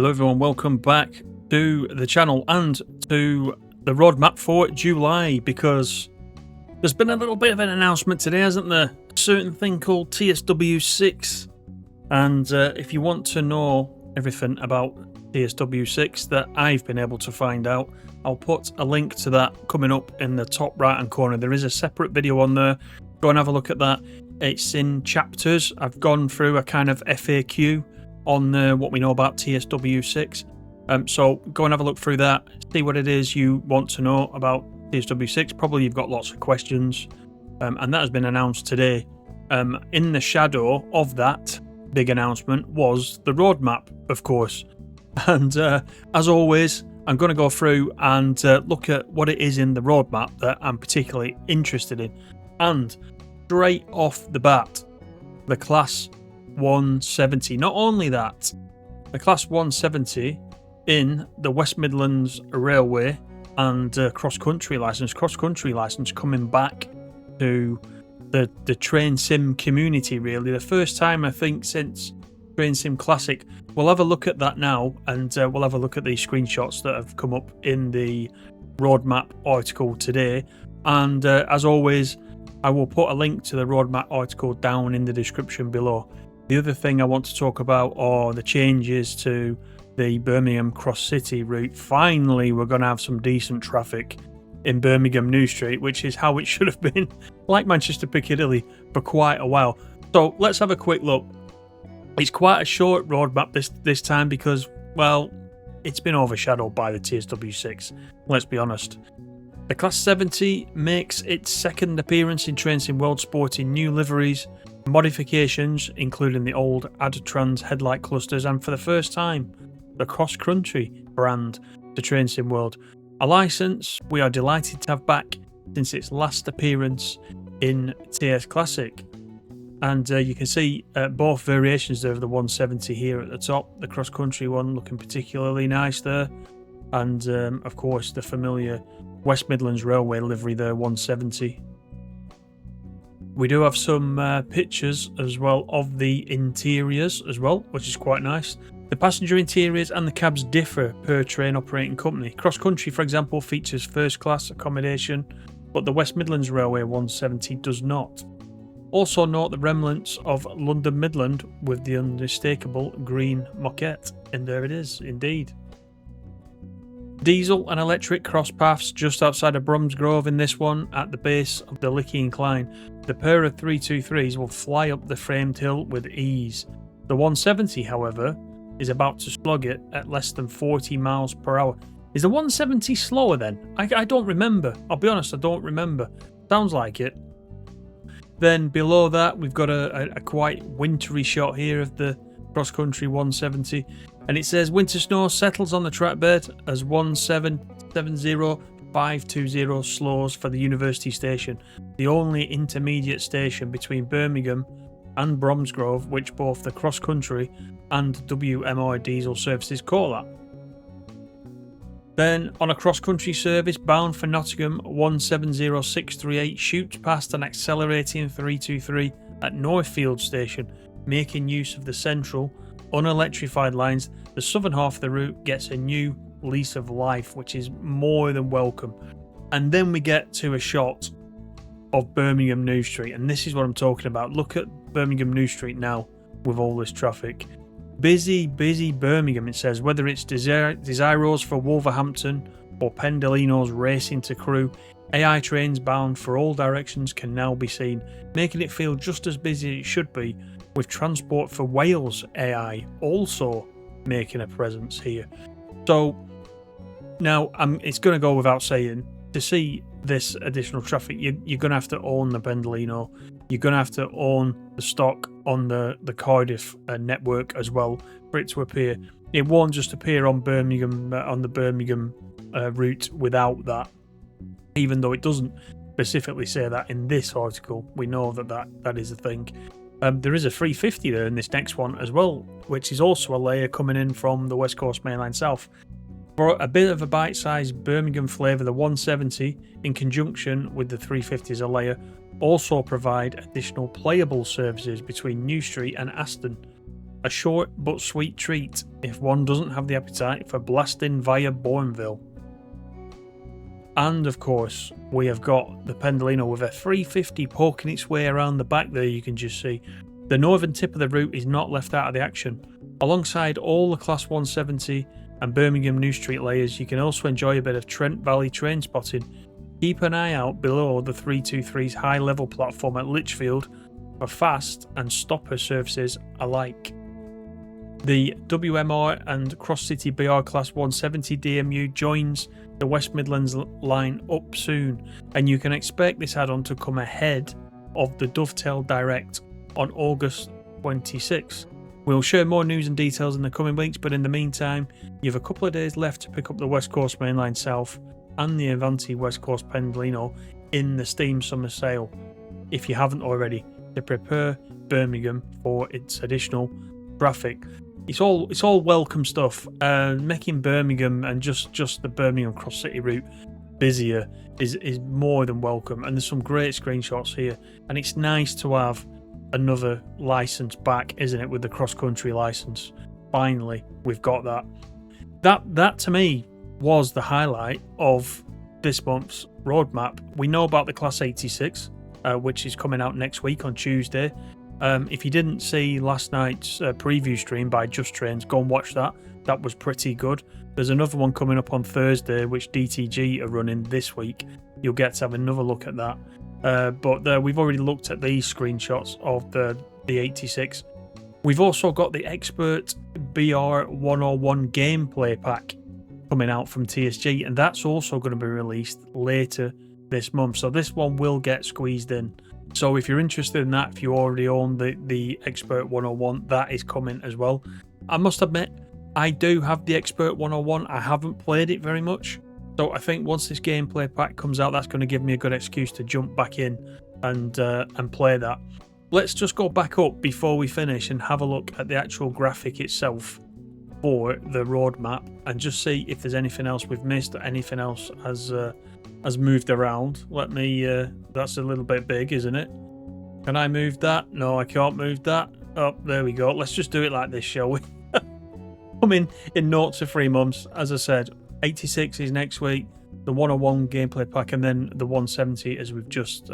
Hello everyone, welcome back to the channel and to the roadmap for July, because there's been a little bit of an announcement today, hasn't there? A certain thing called TSW6, and if you want to know everything about TSW6 that I've been able to find out, I'll put a link to that coming up in the top right hand corner. There is a separate video on there, go and have a look at that. It's in chapters. I've gone through a kind of FAQ on what we know about TSW6, so go and have a look through that, see what it is you want to know about TSW6. Probably you've got lots of questions, and that has been announced today. In the shadow of that big announcement was the roadmap, of course, and as always I'm going to go through and look at what it is in the roadmap that I'm particularly interested in. And straight off the bat, the Class 170. Not only that, the Class 170 in the West Midlands Railway and cross-country license coming back to the train sim community, really. The first time, I think, since Train Sim Classic. We'll have a look at that now, and we'll have a look at these screenshots that have come up in the roadmap article today. And as always, I will put a link to the roadmap article down in the description below. The other thing I want to talk about are the changes to the Birmingham Cross City route. Finally, we're going to have some decent traffic in Birmingham New Street, which is how it should have been, like Manchester Piccadilly, for quite a while. So let's have a quick look. It's quite a short roadmap this time because, well, it's been overshadowed by the TSW6, let's be honest. The Class 70 makes its second appearance in Train Sim World, sporting new liveries, modifications including the old Adtrans headlight clusters, and for the first time the Cross Country brand to Train Sim World, a license we are delighted to have back since its last appearance in TS Classic. And you can see both variations there of the 170 here at the top, the Cross Country one looking particularly nice there, and of course the familiar West Midlands Railway livery there, 170. We do have some pictures as well of the interiors as well, which is quite nice. The passenger interiors and the cabs differ per train operating company. Cross Country, for example, features first class accommodation, but the West Midlands Railway 170 does not. Also note the remnants of London Midland with the unmistakable green moquette, and there it is indeed. Diesel and electric cross paths just outside of Bromsgrove in this one at the base of the Lickey Incline. The pair of 323s will fly up the framed hill with ease. The 170, however, is about to slug it at less than 40 miles per hour. Is the 170 slower then? I don't remember. I'll be honest, I don't remember. Sounds like it. Then below that, we've got a quite wintry shot here of the Cross Country 170. And it says winter snow settles on the track bed as 1770520 slows for the University Station, the only intermediate station between Birmingham and Bromsgrove, which both the Cross Country and WMR diesel services call at. Then on a cross country service bound for Nottingham, 170638 shoots past an accelerating 323 at Northfield Station, making use of the central unelectrified lines. The southern half of the route gets a new lease of life, which is more than welcome. And then we get to a shot of Birmingham New Street, and this is what I'm talking about. Look at Birmingham New Street now with all this traffic. Busy Birmingham, it says. Whether it's Desiros for Wolverhampton or Pendolino's racing to Crewe, AI trains bound for all directions can now be seen, making it feel just as busy as it should be, with Transport for Wales AI also making a presence here. So now it's going to go without saying, to see this additional traffic, you're going to have to own the Pendolino. You're going to have to own the stock on the Cardiff network as well for it to appear. It won't just appear on Birmingham on the Birmingham route without that, even though it doesn't specifically say that in this article. We know that is a thing. There is a 350 there in this next one as well, which is also a layer coming in from the West Coast Mainline South. For a bit of a bite-sized Birmingham flavour, the 170, in conjunction with the 350 as a layer, also provide additional playable services between New Street and Aston. A short but sweet treat if one doesn't have the appetite for blasting via Bourneville. And of course, we have got the Pendolino with a 350 poking its way around the back there, you can just see. The northern tip of the route is not left out of the action. Alongside all the Class 170 and Birmingham New Street layers, you can also enjoy a bit of Trent Valley train spotting. Keep an eye out below the 323's high level platform at Lichfield for fast and stopper services alike. The WMR and Cross City BR Class 170 DMU joins the West Midlands line up soon, and you can expect this add-on to come ahead of the Dovetail Direct on August 26. We'll share more news and details in the coming weeks, but in the meantime, you have a couple of days left to pick up the West Coast Mainline South and the Avanti West Coast Pendolino in the Steam Summer Sale, if you haven't already, to prepare Birmingham for its additional traffic. It's all welcome stuff. Making Birmingham and just the Birmingham Cross City route busier is more than welcome, and there's some great screenshots here, and it's nice to have another license back, isn't it, with the cross country license. Finally, we've got that to me was the highlight of this month's roadmap. We know about the Class 86, which is coming out next week on Tuesday. If you didn't see last night's preview stream by Just Trains, go and watch that. That was pretty good. There's another one coming up on Thursday, which DTG are running this week. You'll get to have another look at that. But we've already looked at these screenshots of the 86. We've also got the Expert BR 101 gameplay pack coming out from TSG, and that's also going to be released later this month. So this one will get squeezed in. So if you're interested in that, if you already own the Expert 101, that is coming as well. I must admit, I do have the Expert 101. I haven't played it very much. So I think once this gameplay pack comes out, that's going to give me a good excuse to jump back in and play that. Let's just go back up before we finish and have a look at the actual graphic itself for the roadmap and just see if there's anything else we've missed or anything else has moved around. Let me, that's a little bit big, isn't it? Can I move that? No, I can't move that. Oh, there we go. Let's just do it like this, shall we? Coming in 0 to 3 months. As I said, 86 is next week, the 101 gameplay pack, and then the 170 as we've just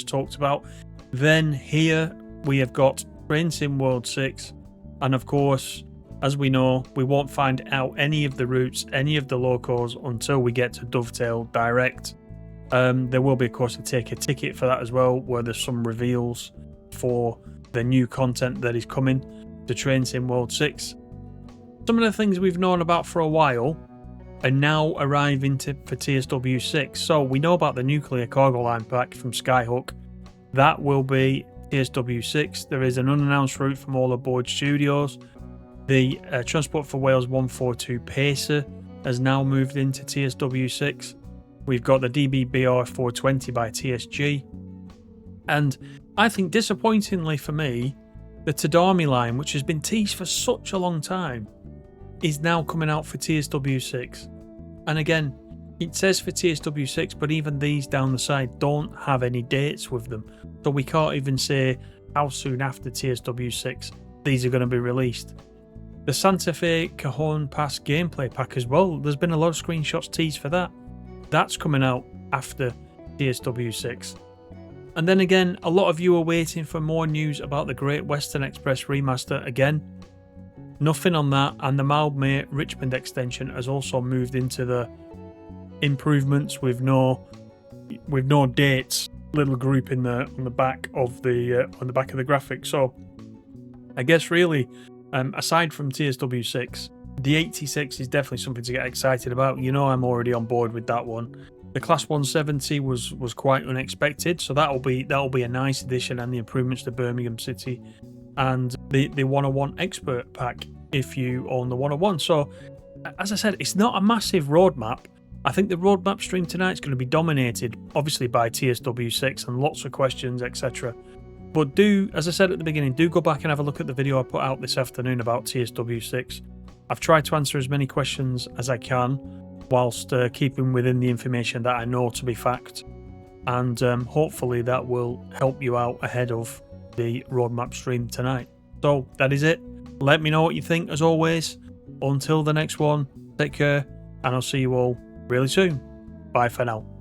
talked about. Then here we have got Train Sim World 6, and of course, as we know, we won't find out any of the routes, any of the locals until we get to Dovetail Direct. There will be, of course, a ticket for that as well, where there's some reveals for the new content that is coming to Train Sim World 6. Some of the things we've known about for a while are now arriving for TSW 6. So we know about the nuclear cargo line pack from Skyhook. That will be TSW 6. There is an unannounced route from All Aboard Studios. The Transport for Wales 142 Pacer has now moved into TSW 6. We've got the DBBR 420 by TSG. And I think, disappointingly for me, the Tadami line, which has been teased for such a long time, is now coming out for TSW 6. And again, it says for TSW 6, but even these down the side don't have any dates with them. So we can't even say how soon after TSW 6 these are going to be released. The Santa Fe Cajon Pass gameplay pack as well, there's been a lot of screenshots teased for that. That's coming out after TSW 6. And then again, a lot of you are waiting for more news about the Great Western Express remaster again. Nothing on that, and the Mildmay Richmond extension has also moved into the improvements with no dates little group on the back of the graphic. So I guess really, aside from TSW 6, the 86 is definitely something to get excited about. You know, I'm already on board with that one. The Class 170 was quite unexpected, so that'll be a nice addition, and the improvements to Birmingham City, and the 101 Expert pack if you own the 101. So, as I said, it's not a massive roadmap. I think the roadmap stream tonight is going to be dominated, obviously, by TSW 6 and lots of questions, etc. But do, as I said at the beginning, do go back and have a look at the video I put out this afternoon about TSW 6. I've tried to answer as many questions as I can, whilst keeping within the information that I know to be fact, and hopefully that will help you out ahead of the roadmap stream tonight. So that is it. Let me know what you think, as always. Until the next one, take care, and I'll see you all really soon. Bye for now.